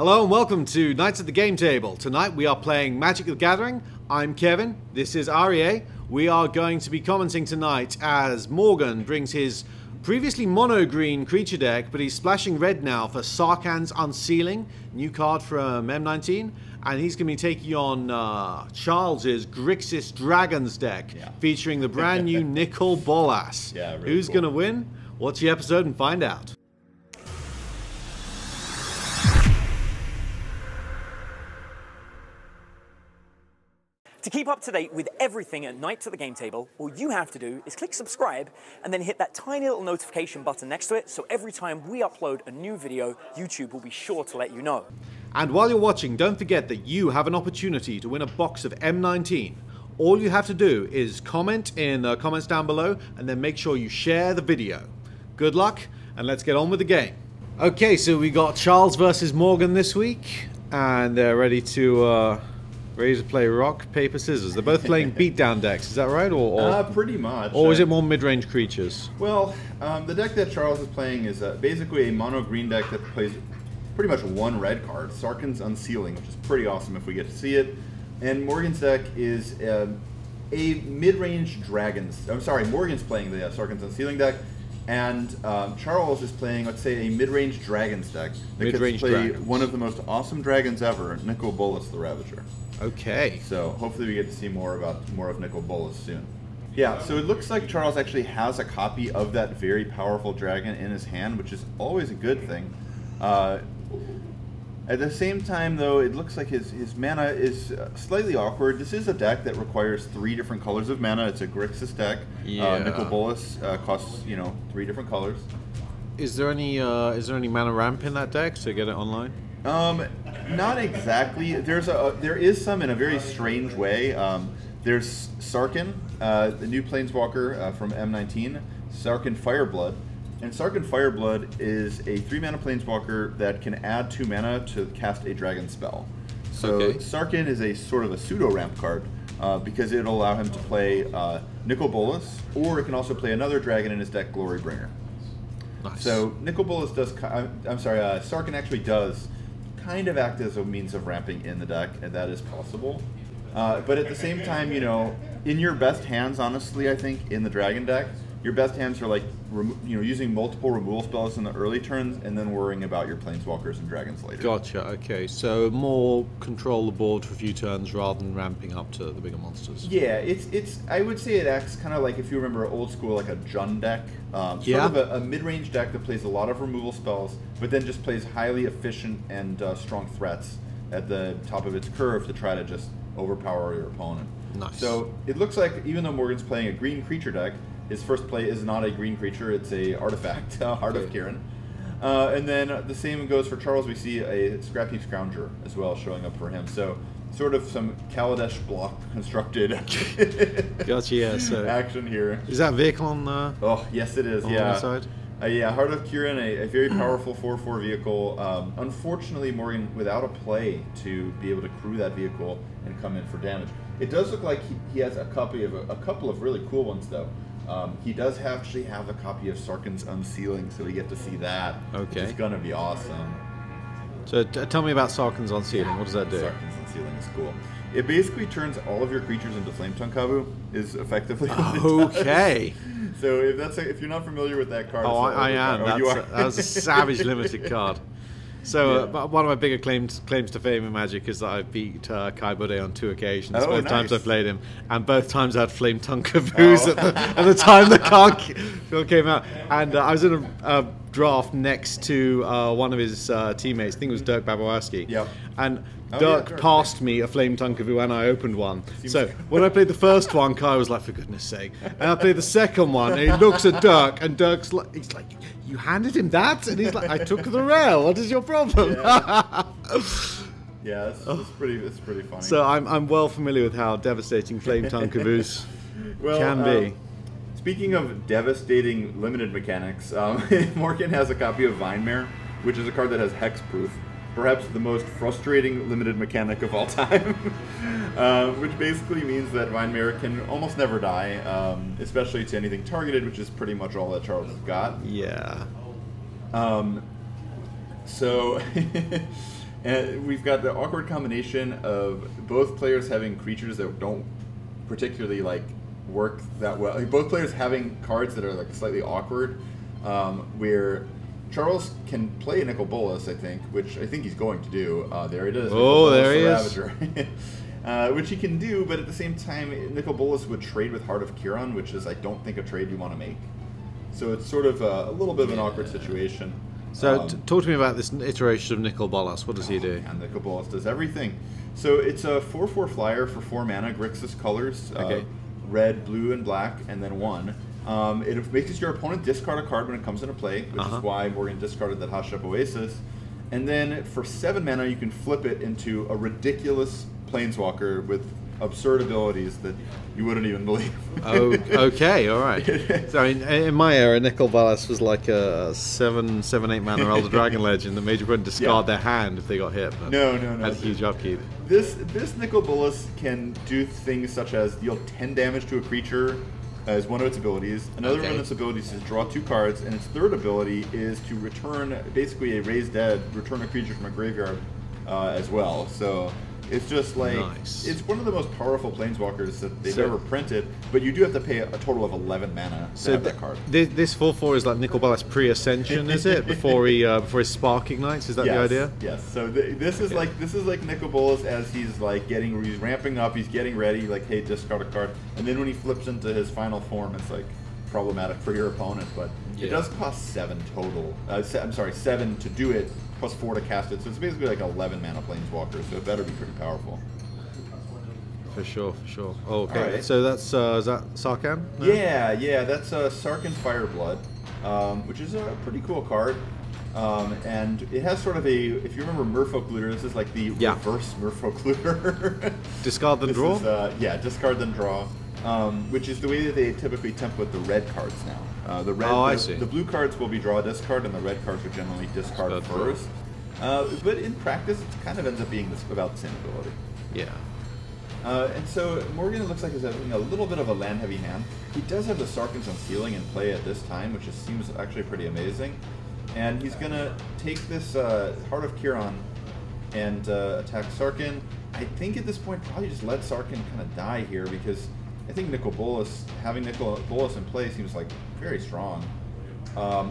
Hello and welcome to Knights at the Game Table. Tonight we are playing Magic the Gathering. I'm Kevin, this is REA. We are going to be commenting tonight as Morgan brings his previously mono-green creature deck, but he's splashing red now for Sarkhan's Unsealing, new card from M19. And he's going to be taking on Charles's Grixis Dragons deck, featuring the brand new Nicol Bolas. Who's going to win? Watch the episode and find out. To keep up to date with everything at Knights at the Game Table, all you have to do is click subscribe and then hit that tiny little notification button next to it, so every time we upload a new video, YouTube will be sure to let you know. And while you're watching, don't forget that you have an opportunity to win a box of M19. All you have to do is comment in the comments down below and then make sure you share the video. Good luck, and let's get on with the game. Okay, so we got Charles versus Morgan this week, and they're ready to play rock, paper, scissors. They're both playing beatdown decks, is that right? Or pretty much. Or is it more mid-range creatures? Well, the deck that Charles is playing is basically a mono-green deck that plays pretty much one red card, Sarkhan's Unsealing, which is pretty awesome if we get to see it. And Morgan's deck is a mid-range dragons. I'm sorry, Morgan's playing the Sarkhan's Unsealing deck, and Charles is playing, let's say, a mid-range dragons deck that can play one of the most awesome dragons ever, Nicol Bolas the Ravager. Okay. So hopefully we get to see more of Nicol Bolas soon. Yeah, so it looks like Charles actually has a copy of that very powerful dragon in his hand, which is always a good thing. At the same time, though, it looks like his mana is slightly awkward. This is a deck that requires 3 different colors of mana. It's a Grixis deck. Nicol Bolas costs 3 different colors. Is there any mana ramp in that deck to get it online? Not exactly. There is some in a very strange way. There's Sarkhan, the new planeswalker from M19, Sarkhan Fireblood. And Sarkhan Fireblood is a 3-mana planeswalker that can add 2 mana to cast a dragon spell. So Sarkhan is a sort of a pseudo-ramp card because it'll allow him to play Nicol Bolas, or it can also play another dragon in his deck, Glorybringer. Nice. So Nicol Bolas does, Sarkhan actually does kind of act as a means of ramping in the deck, and that is possible. But at the same time, in your best hands, honestly, I think, in the dragon deck, your best hands are like, using multiple removal spells in the early turns and then worrying about your planeswalkers and dragons later. Gotcha, okay. So more control the board for a few turns rather than ramping up to the bigger monsters. Yeah, I would say it acts kind of like, if you remember old school, like a Jund deck. Sort of a mid-range deck that plays a lot of removal spells, but then just plays highly efficient and strong threats at the top of its curve to try to just overpower your opponent. Nice. So it looks like, even though Morgan's playing a green creature deck, his first play is not a green creature, it's a artifact, Heart of Kiran. And then the same goes for Charles. We see a Scrap Heap Scrounger as well showing up for him. So sort of some Kaladesh block constructed gotcha, yeah, so action here. Is that vehicle on Oh, yes it is, on the side? Yeah, Heart of Kiran, a very powerful 4/4 vehicle. Unfortunately, Morgan without a play to be able to crew that vehicle and come in for damage. It does look like he has a copy of a couple of really cool ones, though. He does actually have a copy of Sarkhan's Unsealing, so we get to see that. Okay. Which is going to be awesome. So tell me about Sarkhan's Unsealing. What does that do? Sarkhan's Unsealing is cool. It basically turns all of your creatures into Flame Tongue Kavu, is effectively what it does. Okay. So if you're not familiar with that card... I am. That was a savage limited card. So one of my bigger claims to fame in Magic is that I've beat Kai Bude on 2 occasions. Both times I played him, and both times I had Flame Tongue Kavus at the time the card came out. And I was in a draft next to one of his teammates. I think it was Dirk Babowski. Yep. And Dirk passed me a Flame Tongue Kavu and I opened one. So when I played the first one, Kai was like, for goodness sake. And I played the second one, and he looks at Dirk, and Dirk's like, he's like, you handed him that? And he's like, I took the rail. What is your problem? Yeah, it's pretty funny. So I'm well familiar with how devastating Flame Tongue Kavus can be. Speaking of devastating limited mechanics, Morgan has a copy of Mare, which is a card that has hexproof. Perhaps the most frustrating limited mechanic of all time, which basically means that Mare can almost never die, especially to anything targeted, which is pretty much all that Charles has got. Yeah. So And we've got the awkward combination of both players having creatures that don't particularly like work that well. Like, both players having cards that are like slightly awkward, where Charles can play Nicol Bolas, I think, which I think he's going to do. There it is. Oh, there he is. Ravager. Which he can do, but at the same time, Nicol Bolas would trade with Heart of Kiran, which is, I don't think, a trade you want to make. So it's sort of a little bit of an awkward situation. So talk to me about this iteration of Nicol Bolas. What does he do? And Nicol Bolas does everything. So it's a 4/4 flyer for 4 mana, Grixis colors, red, blue, and black, and then 1. It makes your opponent discard a card when it comes into play, which is why Morgan discarded that Hush Up Oasis. And then for 7 mana, you can flip it into a ridiculous planeswalker with absurd abilities that you wouldn't even believe. Oh, okay, all right. So in my era, Nicol Bolas was like a 7/8 mana Elder Dragon Legend that made your opponent discard their hand if they got hit. No. Had a huge upkeep. This Nicol Bolas can do things such as deal 10 damage to a creature as one of its abilities. Another one of its abilities is draw 2 cards, and its third ability is to return, basically a raise dead, return a creature from a graveyard as well. So it's just like, it's one of the most powerful planeswalkers that they've ever printed, but you do have to pay a total of 11 mana to have that card. This 4/4 is like Nicol Bolas pre-Ascension, is it? Before his Spark ignites, is that the idea? Yes. So this is like Nicol Bolas as he's like he's ramping up, he's getting ready, like, hey, discard a card, and then when he flips into his final form, it's like problematic for your opponent, but it does cost 7 total. I'm sorry, 7 to do it, plus 4 to cast it, so it's basically like 11 mana planeswalker, so it better be pretty powerful. For sure. Oh, okay. Right. So that's is that Sarkhan? No? Yeah, that's Sarkhan Fireblood, which is a pretty cool card. And it has sort of a, if you remember Merfolk Looter, this is like the reverse Merfolk Looter. Discard then draw? Discard then draw, which is the way that they typically template the red cards now. I see. The blue cards will be draw discard, and the red cards are generally discard first. But in practice, it kind of ends up being about the same ability. Yeah. And so Morgan looks like he's having a little bit of a land-heavy hand. He does have the Sarkhan's Unsealing in play at this time, which seems actually pretty amazing. And he's going to take this Heart of Kiran and attack Sarkhan. I think at this point probably just let Sarkhan kind of die here, because I think Nicol Bolas, having Nicol Bolas in play seems like very strong. Oh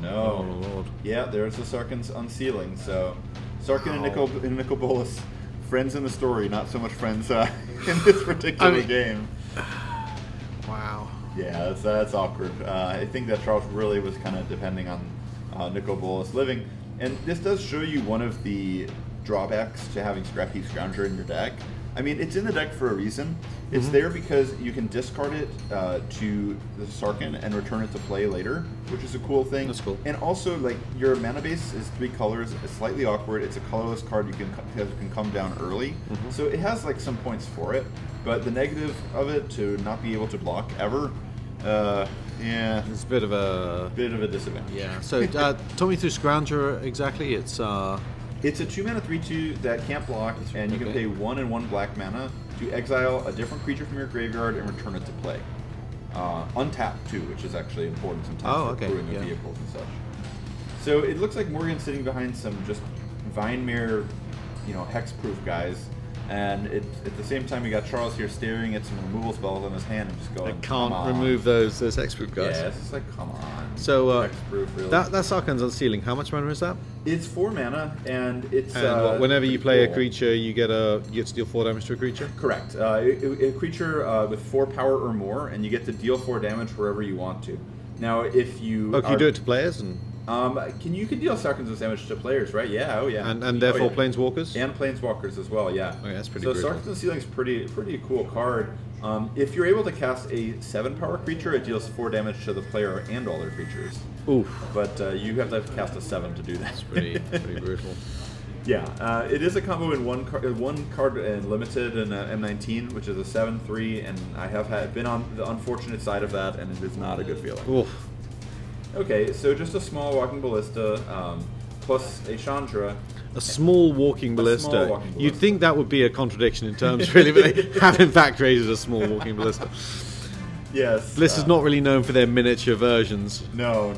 no. Oh, Lord. Yeah, there's the Sarkhan's Unsealing. So Sarkhan and Nicol Bolas, friends in the story, not so much friends in this particular game. Wow. Yeah, that's awkward. I think that Charles really was kind of depending on Nicol Bolas living. And this does show you one of the drawbacks to having Scrap Heap Scrounger in your deck. I mean, it's in the deck for a reason. It's there because you can discard it to the Sarkhan and return it to play later, which is a cool thing. That's cool. And also, like, your mana base is 3 colors. It's slightly awkward. It's a colorless card you can come down early. So it has, like, some points for it. But the negative of it, to not be able to block ever, yeah, it's a bit of a disadvantage. Yeah. So talk me through Scrounger exactly. It's a 2-mana 3/2 that can't block, and you can pay 1 and 1 black mana to exile a different creature from your graveyard and return it to play. Untapped too, which is actually important sometimes for brewing the vehicles and such. So it looks like Morgan's sitting behind some just Vinemere, hexproof guys. And at the same time, we got Charles here staring at some removal spells on his hand and just going, I can't remove those hexproof guys. Yeah, it's just like, come on. So hexproof, really. that Sarkhan's Unsealing, how much mana is that? It's 4 mana, and it's whenever you play a creature, you get to deal 4 damage to a creature? Correct. A creature with 4 power or more, and you get to deal 4 damage wherever you want to. Now, if you can you do it to players? And you can deal Sarkhan's damage to players, right? Yeah, and therefore planeswalkers? And planeswalkers as well, yeah. Okay, that's pretty So brutal. Sarkhan's Unsealing is pretty cool card. If you're able to cast a 7-power creature, it deals 4 damage to the player and all their creatures. Oof. But you have to cast a 7 to do that. That's pretty brutal. Yeah, it is a combo in one card and limited in M19, which is a 7/3, and I have been on the unfortunate side of that, and it is not a good feeling. Oof. Okay, so just a small walking ballista, plus a Chandra. A small walking ballista. You'd think that would be a contradiction in terms, really, but they have in fact created a small walking ballista. Yes. Ballista's not really known for their miniature versions. No.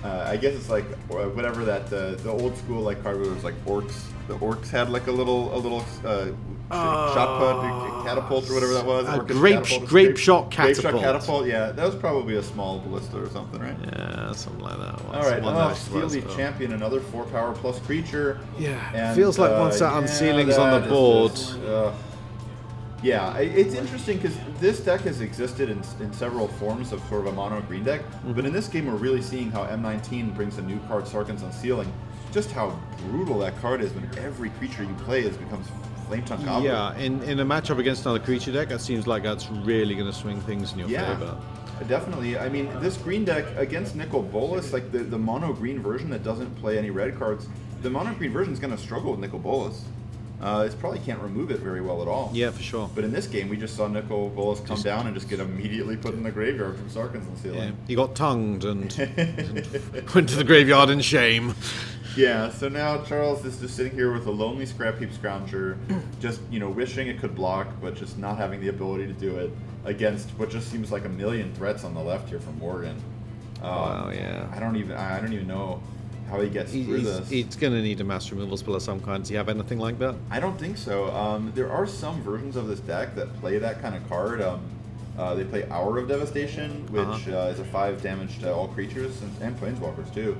I guess it's like whatever that the old school like card was like orcs. The orcs had like a little shot put, catapult or whatever that was. Grape shot catapult. Grape shot catapult. Yeah, that was probably a small ballista or something, right? Yeah, something like that. All right. Steel Leaf Champion, another 4-power plus creature. Yeah. And, feels like once that Unsealing's on the board. Yeah, it's interesting because this deck has existed in several forms of sort of a mono green deck, but in this game we're really seeing how M19 brings a new card, Sarkhan's Unsealing. Just how brutal that card is when every creature you play becomes Flame Tongue Goblin. Yeah, in a matchup against another creature deck, that seems like that's really going to swing things in your favor. Definitely. I mean, this green deck against Nicol Bolas, like the mono green version that doesn't play any red cards, the mono green version is going to struggle with Nicol Bolas. It probably can't remove it very well at all. Yeah, for sure. But in this game, we just saw Nicol Bolas come down and just get immediately put in the graveyard from Sarkhan's Unsealing. Yeah, he got tongued and went to the graveyard in shame. Yeah, so now Charles is just sitting here with a lonely Scrap Heap Scrounger, just, wishing it could block, but just not having the ability to do it against what just seems like a million threats on the left here from Morgan. Wow, yeah. I don't even know how he gets through this. He's going to need a mass removal spell of some kind. Does he have anything like that? I don't think so. There are some versions of this deck that play that kind of card. They play Hour of Devastation, which is a 5 damage to all creatures and planeswalkers too.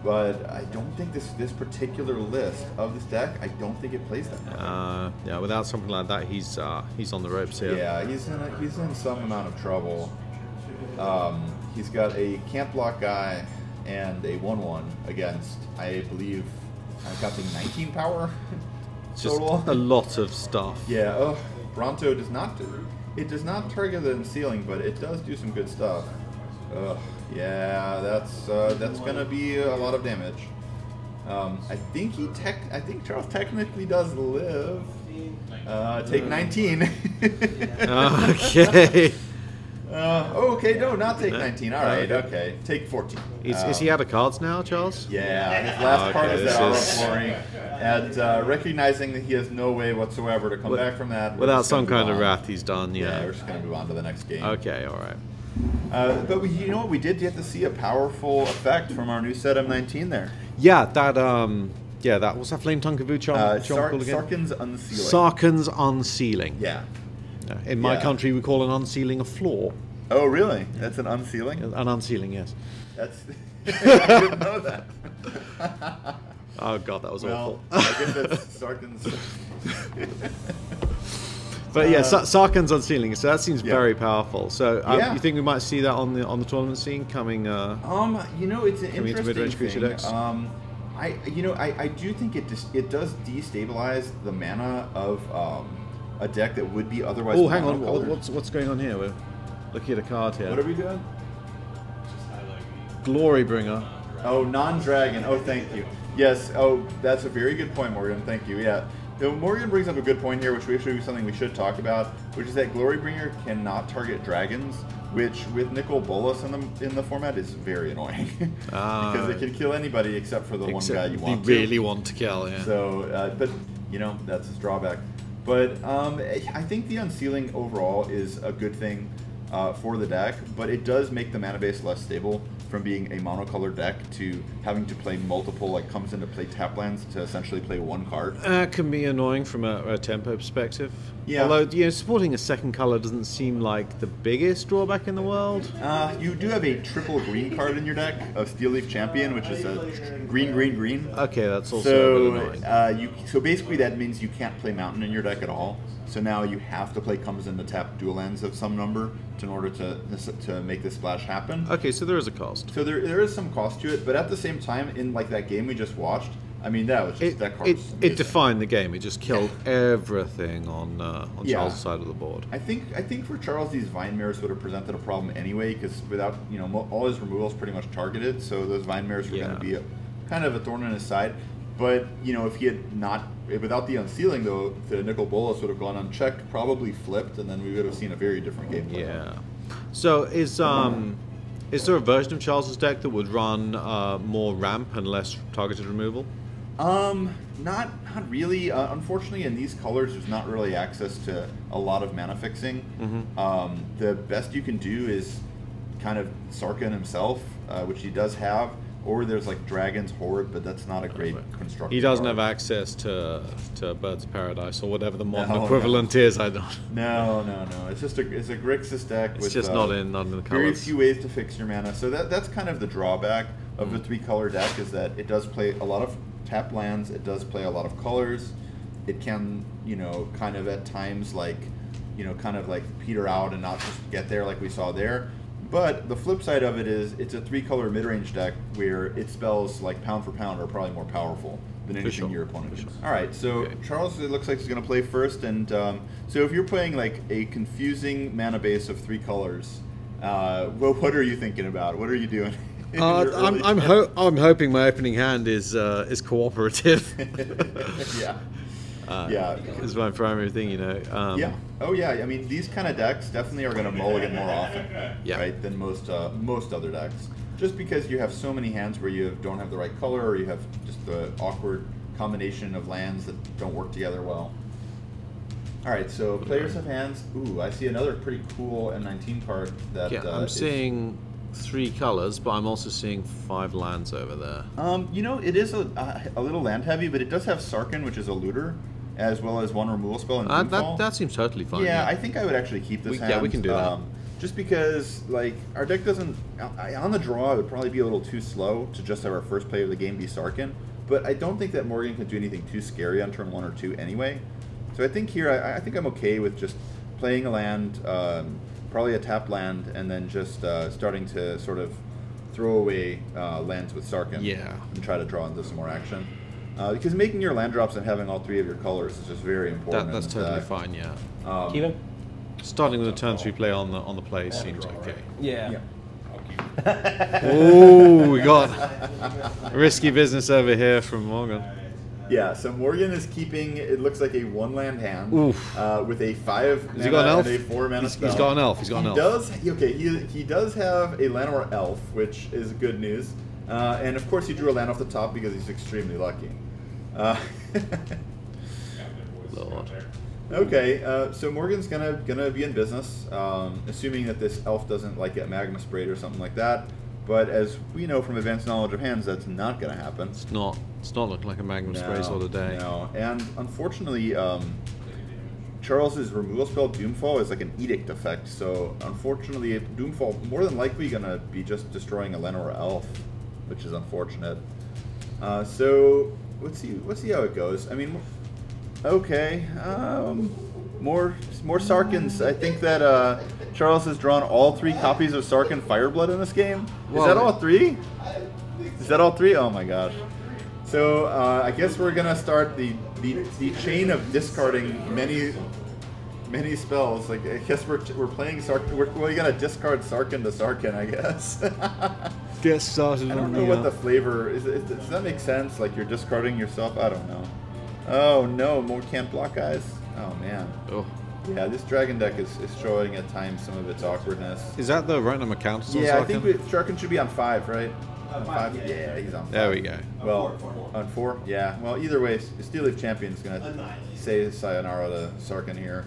But I don't think this particular list of this deck, I don't think it plays that. Yeah, without something like that, he's on the ropes here. Yeah, he's in some amount of trouble. He's got a can't block guy and a 1/1 against, I believe, I'm counting 19 power total. Just a lot of stuff. Yeah. Bronto does not target the Unsealing, but it does do some good stuff. Yeah, that's gonna be a lot of damage. I think Charles technically does live. Take 19. Okay. Okay, no, not take 19. All right, okay, take 14. Is he out of cards now, Charles? Yeah, his last card is that Aura Flooring, and recognizing that he has no way whatsoever to come back from that. Without some kind of wrath, he's done. Yeah, we're just gonna move on to the next game. Okay, all right. But you know what? We did get to see a powerful effect from our new set M19 there. Yeah, that was that Flame Tongue Kavoo charm called again? Sarkhan's Unsealing. Sarkhan's Unsealing. Yeah. In my country, we call an unsealing a floor. Oh, really? That's an unsealing? An unsealing, yes. That's. I didn't know that. Oh god, that was awful. I guess that's Sarkhan's. But yeah, Sarkhan's Unsealing, so that seems very powerful. So you think we might see that on the tournament scene coming? It's an interesting thing. Decks. I do think it does destabilize the mana of a deck that would be otherwise. Oh, hang on, what's going on here? We're looking at a card here. What are we doing? Glorybringer. Oh, non-dragon. Oh, thank you. Yes. Oh, that's a very good point, Morgan. Thank you. Yeah. Morgan brings up a good point here, which actually is something we should talk about, which is that Glorybringer cannot target dragons, which with Nicol Bolas in the format is very annoying because it can kill anybody except for the one guy you want. Really want to kill. Yeah. So, but that's his drawback. But I think the Unsealing overall is a good thing for the deck, but it does make the mana base less stable from being a monocolored deck to having to play multiple, comes into play tap lands to essentially play one card. Can be annoying from a tempo perspective. Yeah. Although, supporting a second color doesn't seem like the biggest drawback in the world. You do have a triple green card in your deck of Steel Leaf Champion, which is a green. Okay, that's also annoying. So basically that means you can't play Mountain in your deck at all. So now you have to play comes in the tap dual lands of some number in order to make this splash happen. Okay, so there is a cost. So there is some cost to it, but at the same time, in that game we just watched, I mean that was just that card. It defined the game. It just killed everything on Charles' side of the board. I think for Charles these Vine Mares would have presented a problem anyway, because without all his removals pretty much targeted, so those Vine Mares were going to be kind of a thorn in his side. But if he had not, without the Unsealing though, the Nicol Bolas would have gone unchecked, probably flipped, and then we would have seen a very different game. Yeah. So is there a version of Charles's deck that would run more ramp and less targeted removal? Not really. Unfortunately, in these colors, there's not really access to a lot of mana fixing. The best you can do is kind of Sarkhan himself, which he does have, or there's like Dragon's Horde, but that's not a great construction. He doesn't card. have access to Birds of Paradise or whatever the modern No, equivalent is. I don't. No. It's just a Grixis deck It's with just not in the colors. very few ways to fix your mana. So that's kind of the drawback of the 3-color deck, is that it does play a lot of tap lands. It does play a lot of colors. It can, kind of at times kind of like peter out and not just get there like we saw there. But the flip side of it is it's a 3-color mid-range deck where its spells, like pound for pound, are probably more powerful than anything your opponent can. All right, so okay. Charles, it looks like he's going to play first. And so if you're playing like a confusing mana base of 3 colors, what are you thinking about? What are you doing? I'm hoping my opening hand is cooperative. Yeah. Is my primary thing, yeah. Oh yeah. I mean, these kind of decks definitely are going to mulligan more often, right, than most other decks. Just because you have so many hands where you don't have the right color, or you have just the awkward combination of lands that don't work together well. All right. So players have hands. Ooh, I see another pretty cool M19 card that. Yeah, I'm seeing 3 colors, but I'm also seeing 5 lands over there. It is a little land heavy, but it does have Sarkhan, which is a looter, as well as 1 removal spell and Doomfall. That seems totally fine. Yeah, I think I would actually keep this hand. Yeah, we can do that. Just because, our deck doesn't... on the draw, it would probably be a little too slow to just have our first play of the game be Sarkhan, but I don't think that Morgan can do anything too scary on turn 1 or 2 anyway. So I think here, I think I'm okay with just playing a land, probably a tapped land, and then just starting to sort of throw away lands with Sarkhan. Yeah. And try to draw into some more action. Because making your land drops and having all 3 of your colors is just very important. That's totally fine, yeah. Keelan? Starting with a turn 3 play on the play seems okay. Yeah. Oh, we got risky business over here from Morgan. Yeah, so Morgan is keeping, it looks like a 1-land hand with a 5 Has he got an elf? and a 4 mana spell. He's got an elf. He's got an elf. He does have a Llanowar elf, which is good news. And of course he drew a land off the top because he's extremely lucky. Lord. Okay, so Morgan's gonna be in business, assuming that this elf doesn't get magma sprayed or something like that. But as we know from advanced knowledge of hands, that's not gonna happen. It's not looking like a magma spray sort of day. No, and unfortunately, Charles's removal spell Doomfall is like an edict effect. So unfortunately, Doomfall more than likely gonna be just destroying a Llanowar elf, which is unfortunate. So let's see how it goes. I mean. Okay, more Sarkhans. I think that Charles has drawn all 3 copies of Sarkhan Fireblood in this game. Is that all 3? Is that all 3? Oh my gosh. So I guess we're gonna start the chain of discarding many spells. I guess we're playing Sarkhan. We're gonna discard Sarkhan to Sarkhan, I guess. Get started. I don't know what the flavor is. Does that make sense? Like you're discarding yourself? I don't know. Oh no, more can't block guys. Oh man. Oh. Yeah, this dragon deck is showing at times some of its awkwardness. Is that the right number counters on Sarkhan? Yeah, I think Sarkhan should be on 5, right? On 5? Yeah, he's on 5. There we go. Well, on 4? Yeah. Well, either way, Steel Leaf Champion is going to say sayonara to Sarkhan here.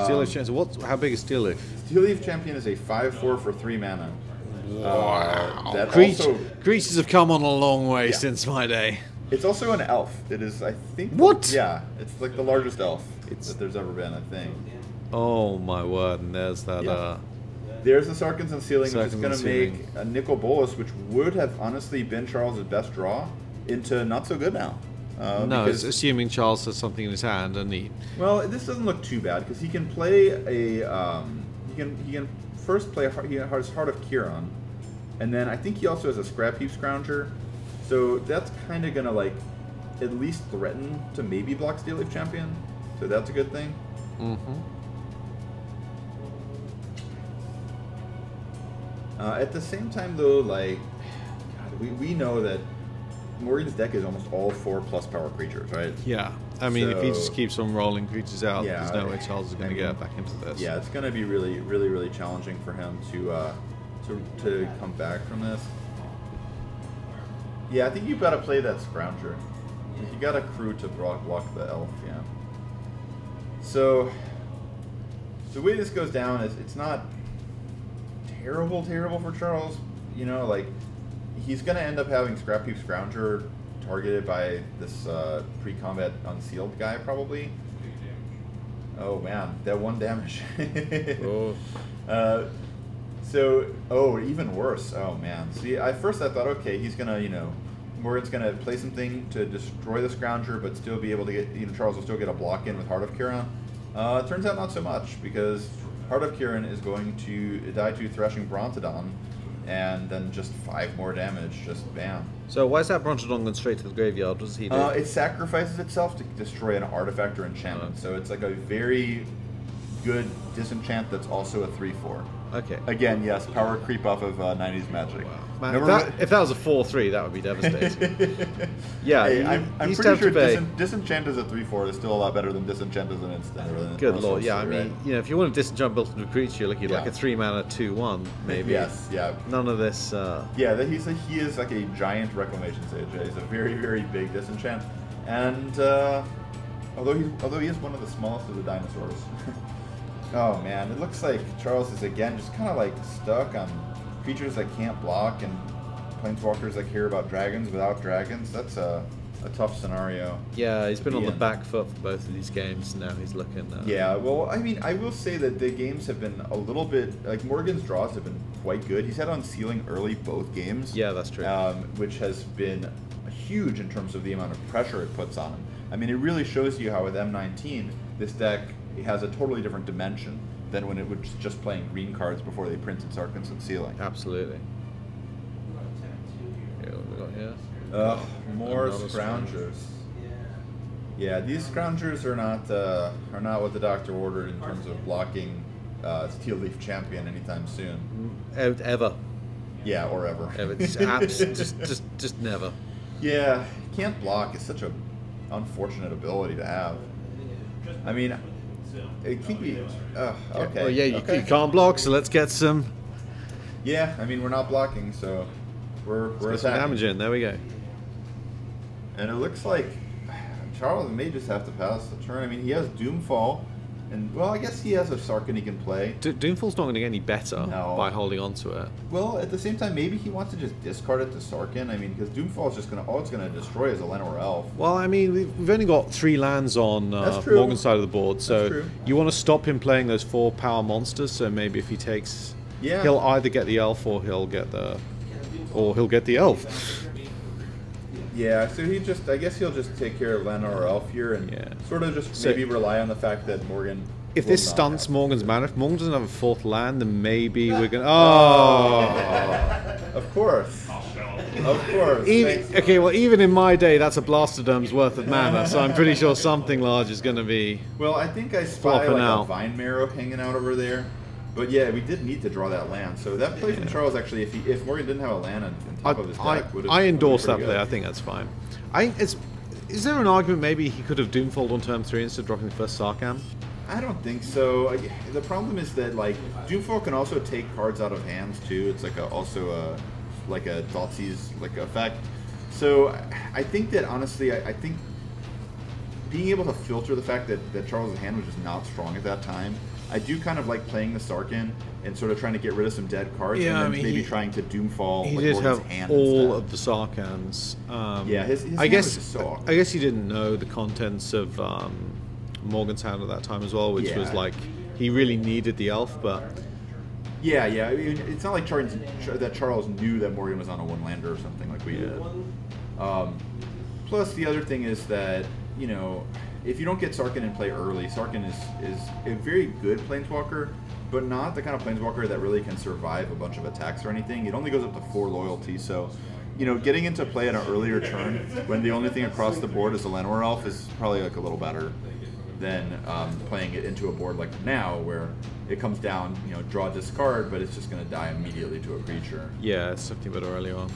Steel Leaf Champion. How big is Steel Leaf? Steel Leaf Champion is a 5/4 for 3 mana. Wow. Creatures have come on a long way since my day. It's also an elf. It is, I think... What? Yeah, it's like the largest elf that there's ever been, I think. Oh my word, and there's that... Yeah. There's the Sarkhan's Unsealing, which is going to make a Nicol Bolas, which would have honestly been Charles' best draw, into not so good now. No, it's assuming Charles has something in his hand, and he... Well, this doesn't look too bad, because he can play a... he can first play Heart of Kiron, and then I think he also has a Scrap Heap Scrounger. So that's kind of going to, at least threaten to maybe block Steel Leaf Champion. So that's a good thing. Mm-hmm. At the same time, though, God, we know that Morgan's deck is almost all 4+ power creatures, right? Yeah. I mean, if he just keeps on rolling creatures out, there's no way Charles is going to get back into this. Yeah, it's going to be really, really, really challenging for him to come back from this. Yeah, I think you've got to play that Scrounger. You got a crew to block the elf, yeah. So, the way this goes down is it's not terrible for Charles. he's going to end up having Scrapheap Scrounger targeted by this pre-combat Unsealed guy, probably. Oh, man. That 1 damage. Oh. Even worse. Oh, man. See, at first I thought, okay, he's going to, you know, Morgan's going to play something to destroy the Scrounger, but still be able to get, you know, Charles will still get a block in with Heart of Kiran. It turns out not so much, because Heart of Kiran is going to die to Thrashing Brontodon, and then just 5 more damage, just bam. So why is that Brontodon going straight to the graveyard? What does he do? It sacrifices itself to destroy an artifact or enchantment, so it's like a very good disenchant that's also a 3/4. Okay. Again, yes, power creep off of 90s Magic. Wow. Man, if that was a 4/3, that would be devastating. Yeah, hey, I'm pretty sure disenchant as a 3/4 is still a lot better than disenchant as an instant. Good lord, yeah. I mean, you know, if you want to disenchant built into a creature, you're looking at like a 3-mana 2/1, maybe. Yes, yeah. None of this. Yeah, he is like a giant Reclamation Sage. He's a very, very big disenchant, and although he is one of the smallest of the dinosaurs. Oh man, it looks like Charles is again just kind of like stuck on creatures that can't block and planeswalkers that care about dragons without dragons. That's a tough scenario. Yeah, he's been on the back foot for both of these games. Now he's looking. Yeah, well, I mean, I will say that the games have been a little bit like Morgan's draws have been quite good. He's had Unsealing early both games. Yeah, that's true. Which has been huge in terms of the amount of pressure it puts on him. I mean, it really shows you how with M19 this deck has a totally different dimension than when it was just playing green cards before they printed Sarkhan's Unsealing. Absolutely. Here, what we got here? More Scroungers. Yeah, these Scroungers are not what the doctor ordered in terms of blocking Steel Leaf Champion anytime soon. Ever. Yeah, or ever. Ever. Just never. Yeah, can't block is such a unfortunate ability to have. I mean, it could be. Okay. Well, yeah, you can't block, so let's get some. Yeah, I mean, we're not blocking, so we're get some damage in. There we go. And it looks like Charles may just have to pass the turn. I mean, he has Doomfall, and well, I guess he has a Sarkhan he can play. Doomfall's not going to get any better by holding on to it. Well, at the same time, maybe he wants to just discard it to Sarkhan. I mean, because Doomfall is just going to all it's going to destroy is a Llanowar Elf. Well, I mean, we've only got 3 lands on Morgan's side of the board, so you want to stop him playing those 4 power monsters. So maybe if he takes, he'll either get the elf or he'll get the elf. Yeah, so I guess he'll just take care of Llanowar Elf here and sort of just maybe rely on the fact that Morgan. If this stunts Morgan's mana, if Morgan doesn't have a 4th land, then maybe we're gonna. Oh, of course. Of course. Even in my day, that's a Blastoderm's worth of mana, so I'm pretty sure something large is going to be. Well, I think I spy like a Vine Marrow hanging out over there. But yeah, we did need to draw that land. So that play from Charles actually, if Morgan didn't have a land on top of his deck, would have. I endorse that play. I think that's fine. Is there an argument maybe he could have Doomfalled on turn 3 instead of dropping the first Sarkhan? I don't think so. The problem is that like Doomfall can also take cards out of hands too. It's like also a Thoughtseize like effect. So I think that honestly, I think being able to filter the fact that Charles' hand was just not strong at that time. I do kind of like playing the Sarkhan and sort of trying to get rid of some dead cards and then maybe trying to Doomfall. He did have all of the Sarkhans. His hand was just so awkward. I guess he didn't know the contents of Morgan's hand at that time as well, which was like he really needed the elf, but. Yeah. I mean, it's not like Charles knew that Morgan was on a 1-lander or something like we did. Plus, the other thing is that, you know, if you don't get Sarkhan in play early, Sarkhan is a very good planeswalker, but not the kind of planeswalker that really can survive a bunch of attacks or anything. It only goes up to 4 loyalty, so, you know, getting into play at an earlier turn when the only thing across the board is a Llanowar Elf is probably like a little better than playing it into a board like now where it comes down, you know, draw, discard, but it's just going to die immediately to a creature. Yeah, it's something a bit early on.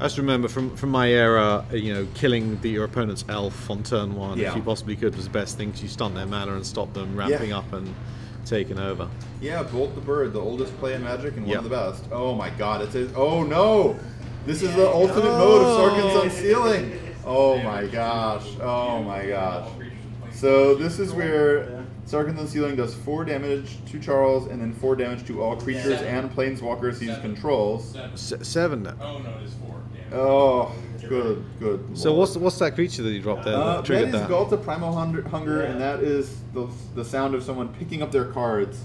I just remember from my era, you know, killing your opponent's elf on turn 1, if you possibly could, was the best thing, because you stun their mana and stop them ramping up and taking over. Yeah, Bolt the Bird, the oldest play in Magic and one of the best. Oh my god, oh no! This is the ultimate mode of Sarkhan's Unsealing! Oh my gosh, oh my gosh. So this is where Sarkhan's Unsealing does 4 damage to Charles, and then 4 damage to all creatures and planeswalkers he controls. 7 now. Oh no, it is 4. Damn. Oh, good. So what's that creature that you dropped there that That triggered is that? Gauntlet Primal Hunger, and that is the sound of someone picking up their cards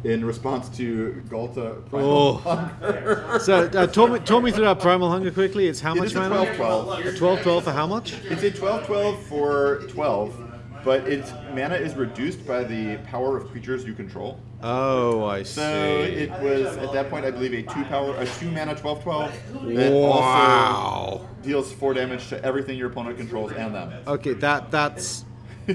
in response to Gauntlet Primal Hunger. So talk me through that Primal Hunger quickly. It's how much It is a mana? 12/12. A 12/12 for how much? It's a 12/12 for 12, but its mana is reduced by the power of creatures you control. Oh, I see. So it was, at that point, I believe, a 2-mana 12/12 that Wow. also deals 4 damage to everything your opponent controls and them. Okay, that's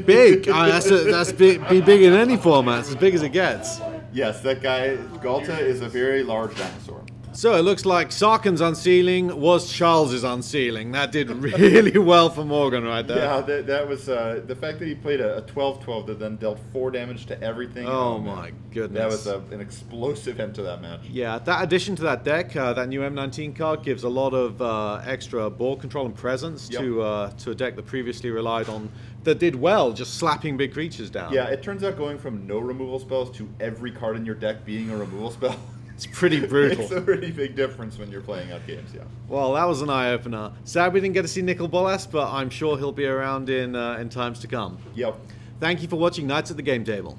big. That's big, be big in any format. It's as big as it gets. Yes, that guy, Galta, is a very large dinosaur. So it looks like Sarkhan's Unsealing was Charles's Unsealing. That did really well for Morgan right there. Yeah, that was the fact that he played a 12/12 that then dealt 4 damage to everything. Oh my goodness. That was an explosive end to that match. Yeah, that addition to that deck, that new M19 card gives a lot of extra board control and presence to a deck that previously relied on, that did well, just slapping big creatures down. Yeah, it turns out going from no removal spells to every card in your deck being a removal spell. It's pretty brutal. It's a pretty big difference when you're playing out games, yeah. Well, that was an eye-opener. Sad we didn't get to see Nicol Bolas, but I'm sure he'll be around in times to come. Yep. Thank you for watching Knights at the Game Table.